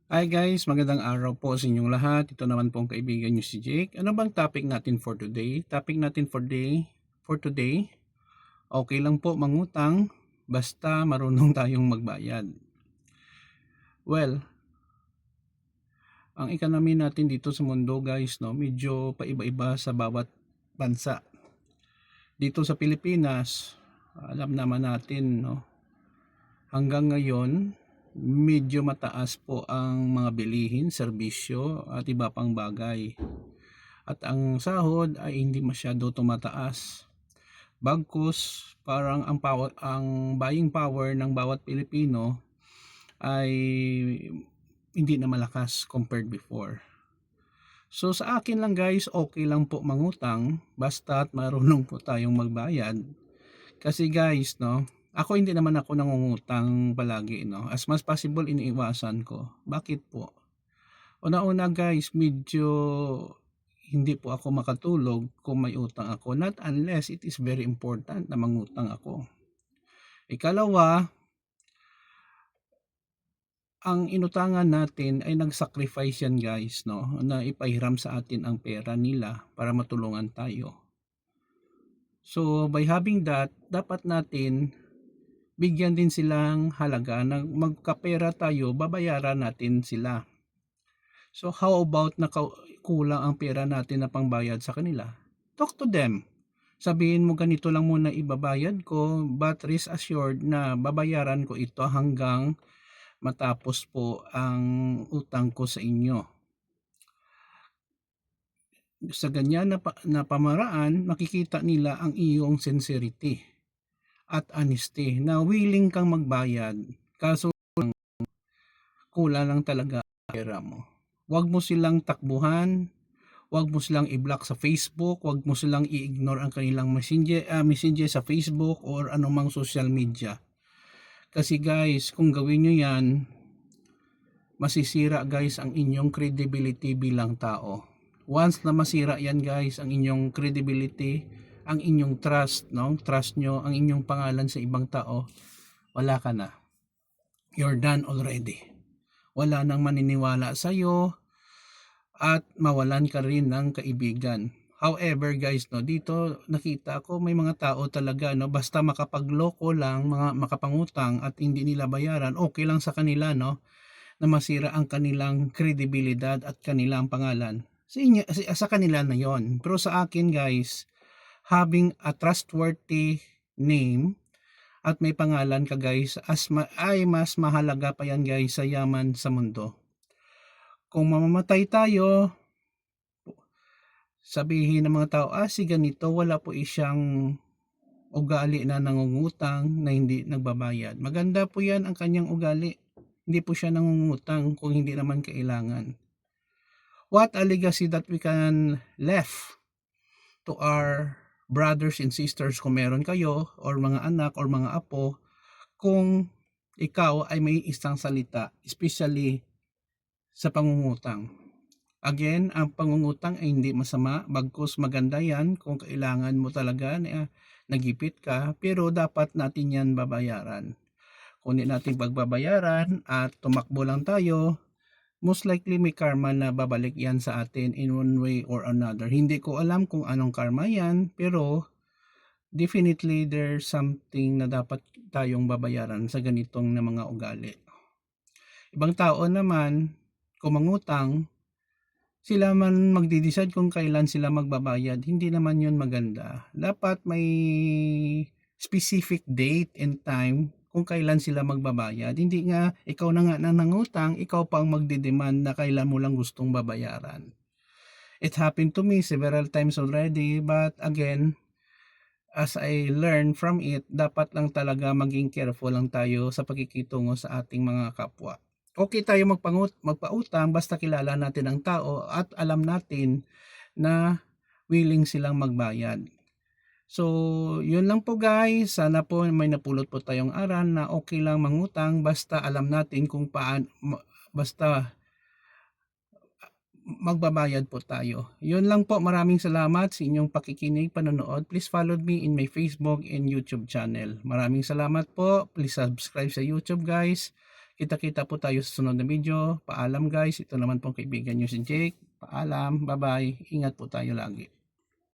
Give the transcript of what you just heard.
Hi guys, magandang araw po sa inyong lahat. Ito naman po ang kaibigan nyo si Jake. Ano bang topic natin for today? Topic natin for today, okay lang po mangutang basta marunong tayong magbayad. Well, ang economy natin dito sa mundo guys, no, medyo paiba-iba sa bawat bansa. Dito sa Pilipinas, alam naman natin, no, hanggang ngayon medyo mataas po ang mga bilihin, serbisyo at iba pang bagay. At ang sahod ay hindi masyado tumataas. Bagkus parang ang buying power ng bawat Pilipino ay hindi na malakas compared before. So sa akin lang guys, okay lang po mangutang basta't marunong po tayong magbayad. Kasi guys, no, ako hindi naman ako nangungutang palagi, no. As much possible iniiwasan ko. Bakit po? Una-una guys, medyo hindi po ako makatulog kung may utang ako, not unless it is very important na mangutang ako. Ikalawa, ang inutangan natin ay nag-sacrifice yan guys, no, na ipahiram sa atin ang pera nila para matulungan tayo. So by having that, dapat natin bigyan din silang halaga na magkapera tayo, babayaran natin sila. So how about na kulang ang pera natin na pangbayad sa kanila? Talk to them. Sabihin mo ganito lang muna ibabayad ko, but rest assured na babayaran ko ito hanggang matapos po ang utang ko sa inyo. Sa ganyan na pamaraan, makikita nila ang iyong sincerity at honesty na willing kang magbayad. Kaso kulang lang talaga ang pera mo. Huwag mo silang takbuhan, wag mo silang i-block sa Facebook, wag mo silang i-ignore ang kanilang messenger sa Facebook or anumang social media. Kasi guys, kung gawin nyo yan, masisira guys ang inyong credibility bilang tao. Once na masira yan guys, ang inyong credibility, ang inyong trust, no? Trust nyo, ang inyong pangalan sa ibang tao, wala ka na. You're done already. Wala nang maniniwala sa'yo, at mawalan ka rin ng kaibigan. However guys, no, dito nakita ko may mga tao talaga, no, basta makapagloko lang, mga makapangutang at hindi nila bayaran, okay lang sa kanila, no, na masira ang kanilang kredibilidad at kanilang pangalan. Sa kanila na yon. Pero sa akin guys, having a trustworthy name at may pangalan ka guys, ay mas mahalaga pa yan guys sa yaman sa mundo. Kung mamamatay tayo, sabihin ng mga tao, si ganito, wala po siyang ugali na nangungutang na hindi nagbabayad. Maganda po yan ang kanyang ugali. Hindi po siya nangungutang kung hindi naman kailangan. What a legacy that we can left to our brothers and sisters kung meron kayo, or mga anak, or mga apo, kung ikaw ay may isang salita, especially sa pangungutang. Again, ang pangungutang ay hindi masama, bagkus maganda yan kung kailangan mo talaga na nagipit ka, pero dapat natin yan babayaran. Kung hindi natin pagbabayaran at tumakbo lang tayo, most likely may karma na babalik yan sa atin in one way or another. Hindi ko alam kung anong karma yan, pero definitely there's something na dapat tayong babayaran sa ganitong na mga ugali. Ibang tao naman, kung mangutang, sila man magde-decide kung kailan sila magbabayad. Hindi naman yun maganda. Dapat may specific date and time kung kailan sila magbabayad. Hindi nga ikaw na nga nangutang, ikaw pang magde-demand na kailan mo lang gustong babayaran. It happened to me several times already, but again, as I learn from it, dapat lang talaga maging careful lang tayo sa pagkikitungo sa ating mga kapwa. Okay tayo magpautang basta kilala natin ang tao at alam natin na willing silang magbayad. So, yun lang po guys. Sana po may napulot po tayong aral na okay lang mangutang basta alam natin kung basta magbabayad po tayo. Yun lang po. Maraming salamat sa inyong pakikinig, panonood. Please follow me in my Facebook and YouTube channel. Maraming salamat po. Please subscribe sa YouTube guys. Kita-kita po tayo sa sunod na video. Paalam guys, ito naman pong kaibigan nyo si Jake. Paalam, bye-bye. Ingat po tayo lagi.